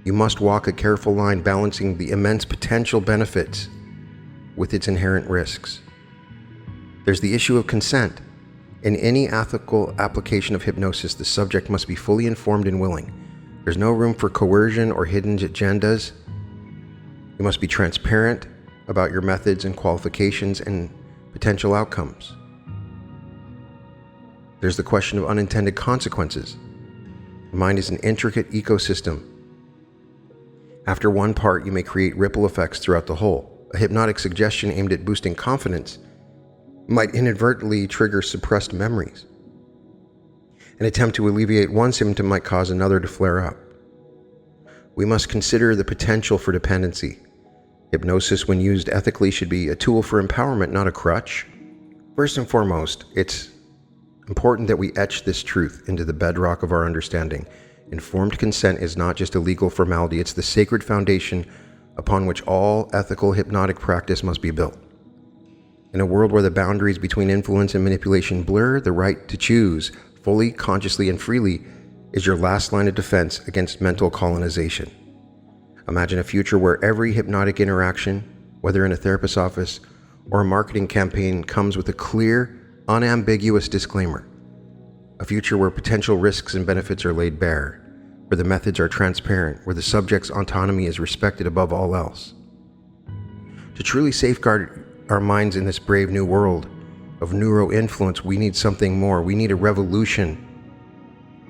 You must walk a careful line balancing the immense potential benefits with its inherent risks. There's the issue of consent. In any ethical application of hypnosis, the subject must be fully informed and willing. There's no room for coercion or hidden agendas. You must be transparent about your methods and qualifications and potential outcomes. There's the question of unintended consequences. The mind is an intricate ecosystem. After one part, you may create ripple effects throughout the whole. A hypnotic suggestion aimed at boosting confidence might inadvertently trigger suppressed memories. An attempt to alleviate one symptom might cause another to flare up. We must consider the potential for dependency. Hypnosis, when used ethically, should be a tool for empowerment, not a crutch. First and foremost, it's important that we etch this truth into the bedrock of our understanding. Informed consent is not just a legal formality, it's the sacred foundation upon which all ethical hypnotic practice must be built. In a world where the boundaries between influence and manipulation blur, the right to choose, fully, consciously, and freely, is your last line of defense against mental colonization. Imagine a future where every hypnotic interaction, whether in a therapist's office or a marketing campaign, comes with a clear, unambiguous disclaimer. A future where potential risks and benefits are laid bare, where the methods are transparent, where the subject's autonomy is respected above all else. To truly safeguard our minds in this brave new world of neuro-influence, we need something more. We need a revolution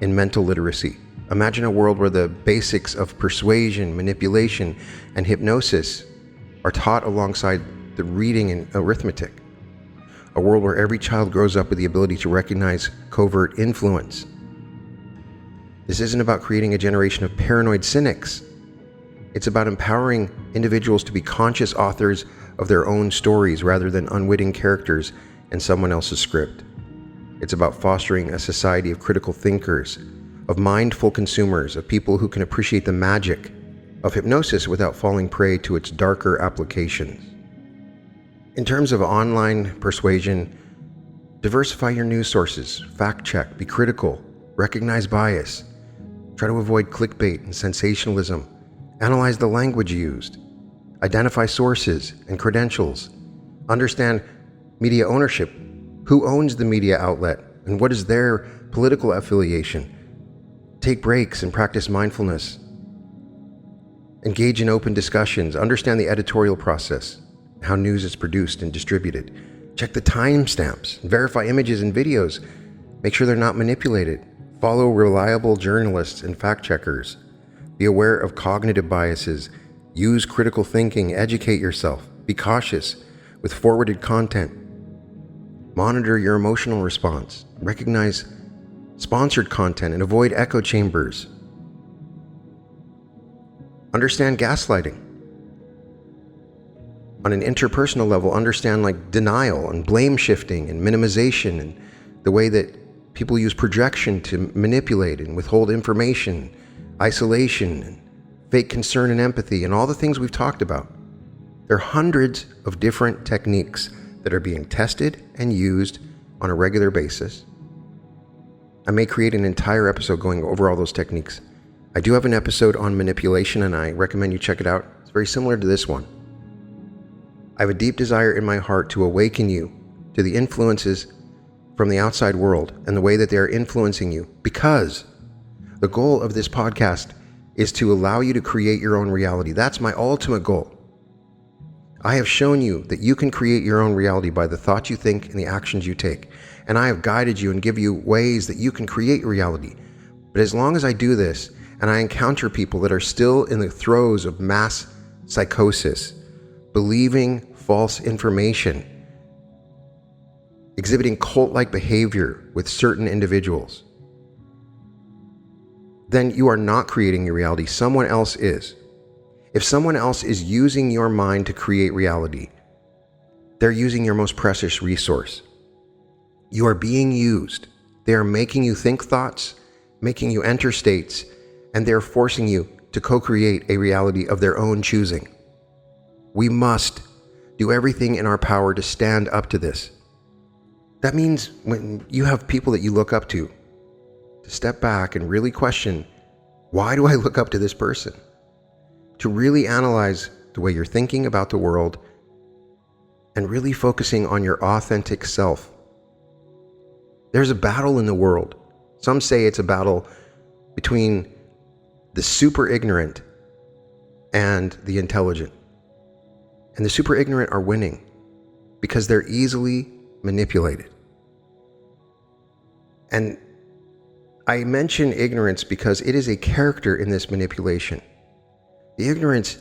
in mental literacy. Imagine a world where the basics of persuasion, manipulation, and hypnosis are taught alongside the reading and arithmetic. A world where every child grows up with the ability to recognize covert influence. This isn't about creating a generation of paranoid cynics. It's about empowering individuals to be conscious authors of their own stories rather than unwitting characters in someone else's script. It's about fostering a society of critical thinkers, of mindful consumers, of people who can appreciate the magic of hypnosis without falling prey to its darker applications. In terms of online persuasion, diversify your news sources, fact check, be critical, recognize bias, try to avoid clickbait and sensationalism, analyze the language used, identify sources and credentials, understand media ownership, who owns the media outlet, and what is their political affiliation. Take breaks and practice mindfulness. Engage in open discussions, understand the editorial process, how news is produced and distributed. Check the timestamps, verify images and videos, make sure they're not manipulated. Follow reliable journalists and fact checkers. Be aware of cognitive biases. Use critical thinking, educate yourself. Be cautious with forwarded content. Monitor your emotional response. Recognize sponsored content and avoid echo chambers. Understand gaslighting. On an interpersonal level, understand denial and blame shifting and minimization and the way that people use projection to manipulate and withhold information, isolation, and fake concern and empathy, and all the things we've talked about. There are hundreds of different techniques that are being tested and used on a regular basis. I may create an entire episode going over all those techniques. I do have an episode on manipulation, and I recommend you check it out. It's very similar to this one. I have a deep desire in my heart to awaken you to the influences from the outside world and the way that they're influencing you, because the goal of this podcast is to allow you to create your own reality. That's my ultimate goal. I have shown you that you can create your own reality by the thoughts you think and the actions you take. And I have guided you and give you ways that you can create reality. But as long as I do this, and I encounter people that are still in the throes of mass psychosis, believing false information, exhibiting cult-like behavior with certain individuals, then you are not creating your reality. Someone else is. If someone else is using your mind to create reality, they're using your most precious resource. You are being used. They are making you think thoughts, making you enter states, and they're forcing you to co-create a reality of their own choosing. We must do everything in our power to stand up to this. That means when you have people that you look up to step back and really question, why do I look up to this person? To really analyze the way you're thinking about the world and really focusing on your authentic self. There's a battle in the world. Some say it's a battle between the super ignorant and the intelligent. And the super ignorant are winning because they're easily manipulated. And I mention ignorance because it is a character in this manipulation. The ignorance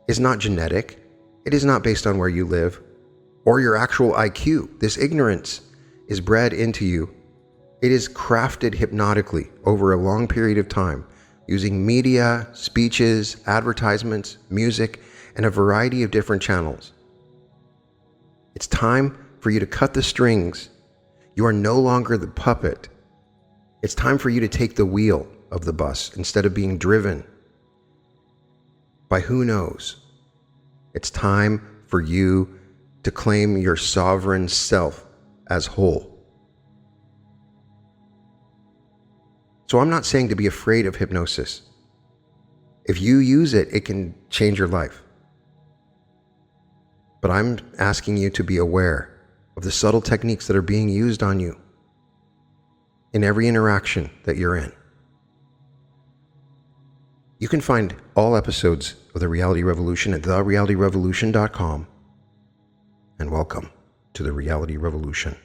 is not genetic. It is not based on where you live or your actual IQ. This ignorance is bred into you. It is crafted hypnotically over a long period of time using media, speeches, advertisements, music, and a variety of different channels. It's time for you to cut the strings. You are no longer the puppet. It's time for you to take the wheel of the bus instead of being driven by who knows. It's time for you to claim your sovereign self as whole. So I'm not saying to be afraid of hypnosis. If you use it, it can change your life. But I'm asking you to be aware of the subtle techniques that are being used on you in every interaction that you're in. You can find all episodes of The Reality Revolution at therealityrevolution.com. And welcome to The Reality Revolution.